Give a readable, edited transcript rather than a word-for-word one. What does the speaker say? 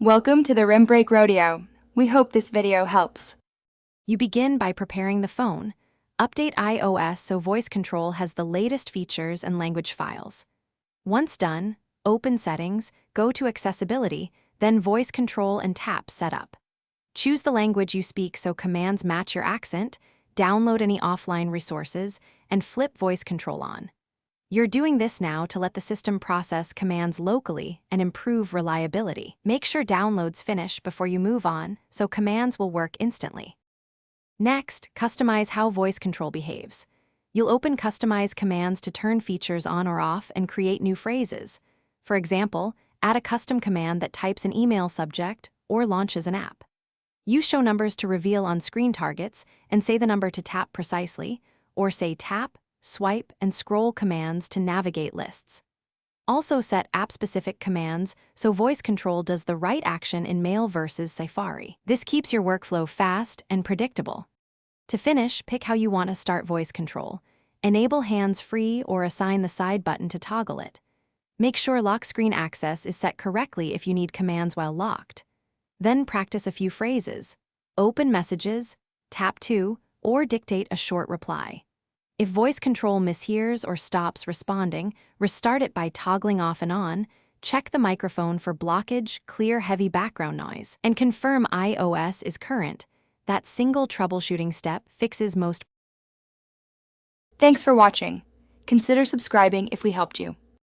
Welcome to the Rim Break Rodeo. We hope this video helps. You begin by preparing the phone. Update iOS so voice control has the latest features and language files. Once done, open Settings, go to Accessibility, then Voice Control and tap Setup. Choose the language you speak so commands match your accent, download any offline resources, and flip voice control on. You're doing this now to let the system process commands locally and improve reliability. Make sure downloads finish before you move on so commands will work instantly. Next, customize how voice control behaves. You'll open Customize commands to turn features on or off and create new phrases. For example, add a custom command that types an email subject or launches an app. Use show numbers to reveal on-screen targets and say the number to tap precisely, or say tap, swipe, and scroll commands to navigate lists. Also set app-specific commands so voice control does the right action in Mail versus Safari. This keeps your workflow fast and predictable. To finish, pick how you want to start voice control. Enable hands-free or assign the side button to toggle it. Make sure lock screen access is set correctly if you need commands while locked. Then practice a few phrases. Open messages, tap to, or dictate a short reply. If voice control mishears or stops responding, restart it by toggling off and on, check the microphone for blockage, clear heavy background noise, and confirm iOS is current. That single troubleshooting step fixes most. Thanks for watching. Consider subscribing if we helped you.